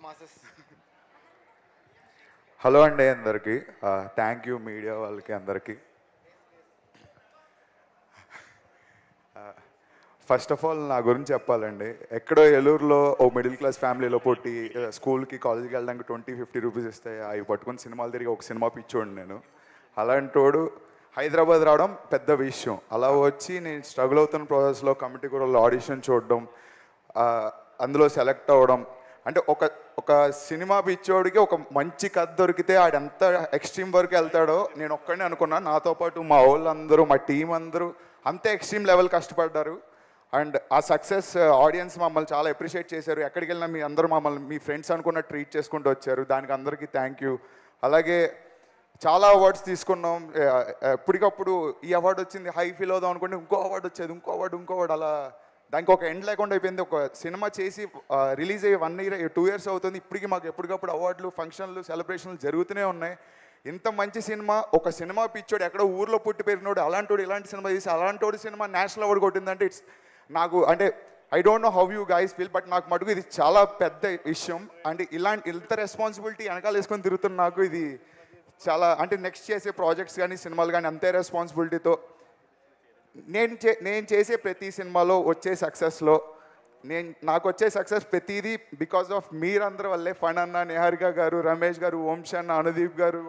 Masses. Hello అండి అందరికీ. Thank you media వాళ్ళకి అందరికీ. ఫస్ట్ ఆఫ్ ఆల్ నా గురించి చెప్పాలండి. ఎక్కడో ఏలూరులో ఓ మిడిల్ క్లాస్ ఫ్యామిలీలో పుట్టి స్కూల్కి కాలేజీకి వెళ్ళడానికి 20-50 రూపీస్ ఇస్తే అవి పట్టుకొని సినిమాలు తిరిగి ఒక సినిమా పిచ్చోండి నేను. అలాంటోడు హైదరాబాద్ రావడం పెద్ద విషయం. అలా వచ్చి నేను స్ట్రగుల్ అవుతున్న ప్రాసెస్లో కమిటీ కూడా ఆడిషన్ చూడడం, అందులో సెలెక్ట్ అవ్వడం, అంటే ఒక సినిమా పిచ్చోడికి ఒక మంచి కథ దొరికితే ఆడంత ఎక్స్ట్రీమ్ వరకు వెళ్తాడో నేను ఒక్కడే అనుకున్నా. నాతో పాటు మా వాళ్ళందరూ, మా టీం అందరూ అంతే ఎక్స్ట్రీమ్ లెవెల్ కష్టపడ్డారు. అండ్ ఆ సక్సెస్ ఆడియన్స్ మమ్మల్ని చాలా అప్రిషియేట్ చేశారు. ఎక్కడికి వెళ్ళినా మీ అందరూ మమ్మల్ని మీ ఫ్రెండ్స్ అనుకున్న ట్రీట్ చేసుకుంటూ వచ్చారు. దానికి అందరికీ థ్యాంక్ యూ. అలాగే చాలా అవార్డ్స్ తీసుకున్నాం. ఎప్పటికప్పుడు ఈ అవార్డు వచ్చింది, హై ఫీల్ అవుదాం అనుకుంటే ఇంకో అవార్డు వచ్చేది, ఇంకో అవార్డు, అలా దానికి ఒక ఎండ్ లేకుండా అయిపోయింది. ఒక సినిమా చేసి రిలీజ్ అయ్యి 1 year 2 years అవుతుంది. ఇప్పటికీ మాకు ఎప్పటికప్పుడు అవార్డులు, ఫంక్షన్లు, సెలబ్రేషన్లు జరుగుతూనే ఉన్నాయి. ఇంత మంచి సినిమా, ఒక సినిమా పిచ్చోడు ఎక్కడో ఊర్లో పుట్టి పెరిగినోడు అలాంటోడు ఇలాంటి సినిమా చేసి అలాంటోడు సినిమా నేషనల్ అవార్డు కొట్టిందంటే ఇట్స్ నాకు అంటే I don't know how you guys feel, but నాకు మటుకు ఇది చాలా పెద్ద విషయం. అంటే ఇంత రెస్పాన్సిబిలిటీ వెనకాల వేసుకొని తిరుగుతున్న నాకు ఇది చాలా, అంటే నెక్స్ట్ చేసే ప్రాజెక్ట్స్ కానీ సినిమాలు కానీ అంతే రెస్పాన్సిబిలిటీతో నేను చేసే ప్రతి సినిమాలో వచ్చే సక్సెస్లో నాకు వచ్చే సక్సెస్ ప్రతిదీ బికాస్ ఆఫ్ మీరందరి వల్లే. ఫన్ అన్న, నిహారిక గారు, రమేష్ గారు, వంశీ అన్న, అనుదీప్ గారు,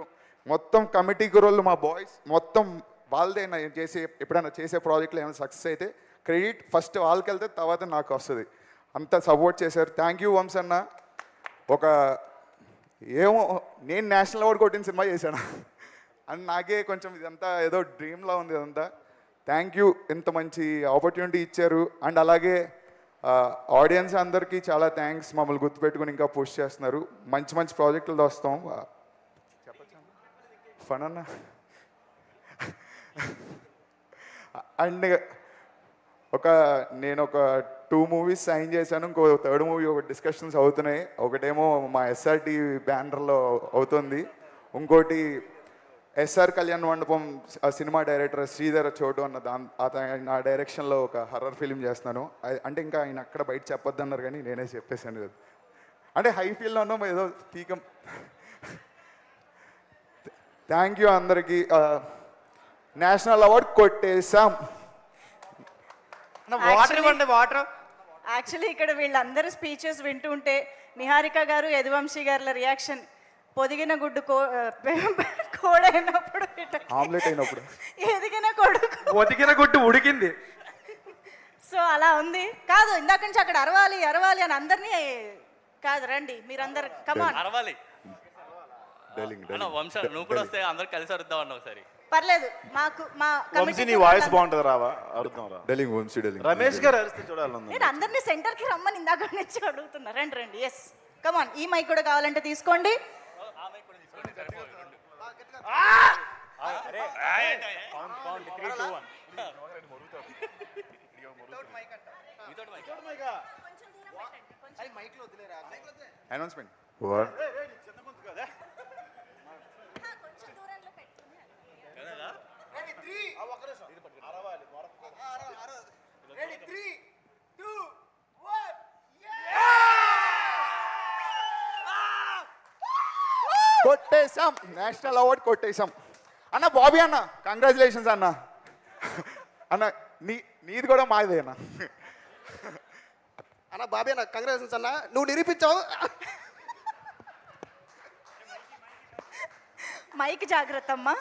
మొత్తం కమిటీ గురోళ్ళు, మా బాయ్స్ మొత్తం వాళ్ళదే. నేను ఎప్పుడైనా చేసే ప్రాజెక్ట్లో ఏమైనా సక్సెస్ అయితే క్రెడిట్ ఫస్ట్ వాళ్ళకి వెళ్తే తర్వాత నాకు వస్తుంది. అంత సపోర్ట్ చేశారు. థ్యాంక్ యూ వంశీ అన్న. ఏమో నేను నేషనల్ అవార్డు కొట్టిన సినిమా చేశాను అని నాకే కొంచెం ఇదంతా ఏదో డ్రీమ్లా ఉంది ఇదంతా. థ్యాంక్ యూ, ఇంత మంచి ఆపర్చునిటీ ఇచ్చారు. అండ్ అలాగే ఆడియన్స్ అందరికీ చాలా థ్యాంక్స్, మమ్మల్ని గుర్తుపెట్టుకుని ఇంకా పుష్ చేస్తున్నారు. మంచి మంచి ప్రాజెక్టులతో వస్తాం. చెప్పచ్చా ఫన్ అన్న. అండ్ నేను ఒక 2 movies సైన్ చేశాను. ఇంకో 3rd movie ఒక డిస్కషన్స్ అవుతున్నాయి. ఒకటేమో మా ఎస్ఆర్టీ బ్యానర్లో అవుతుంది, ఇంకోటి ఎస్ఆర్ కళ్యాణ్ మండపం సినిమా డైరెక్టర్ శ్రీధర్ చోటు నా డైరెక్షన్లో ఒక హర్రర్ ఫిలిం చేస్తున్నాను. అంటే ఇంకా ఆయన అక్కడ బయట చెప్పొద్దు అన్నారు కానీ నేనే చెప్పేశాను కదా. అంటే హై ఫీల్లో ఉన్నాం ఏదో పీకం. థ్యాంక్ యూ అందరికీ. నేషనల్ అవార్డు కొట్టేశాం. వాటర్ యాక్చువల్లీ ఇక్కడ వీళ్ళందరూ స్పీచెస్ వింటుంటే నిహారిక గారు, యదువంశీ గారుల రియాక్షన్, పొదిగిన గుడ్డు కోడైనప్పుడు ఆమ్లెట్ అయినప్పుడు ఎదిగిన కొడుకు ఒదిగిన గుడ్డు ఉడికింది. సో అలా ఉంది. కాదు ఇందాక నుంచి అక్కడ అరవాలి అరవాలి అని అందరినీ కాదు, రండి మీరందరు కమాన్ అరవాలి. వంశ నువ్వు కూడా వస్తే అందరు కలిసి అరుద్దాం అన్న ఒకసారి. పర్లేదు, మాకు మా వంశీ నీ వాయిస్ బాగుంటుంది, రావా అడుగుతాం రా. డెలింగ్ వంశీ డెలింగ్. రమేష్ గారు అరిస్తే చూడాలి. నేను అందరినీ సెంటర్కి రమ్మని ఇందాక నుంచి అడుగుతున్నా. రండి రండి. Yes come on. ఈ మైక్ కూడా కావాలంటే తీసుకోండి. అనౌన్స్మెంట్. కొట్టేశాం, నేషనల్ అవార్డు కొట్టేశాం అన్న. బాబీ అన్న కంగ్రాచులేషన్స్ అన్న. అన్న నీది కూడా మాదే అన్న. అన్న బాబీ అన్న కంగ్రాచులేషన్స్ అన్న, నువ్వు నిరూపించావు. మైక్ జాగ్రత్త అమ్మా.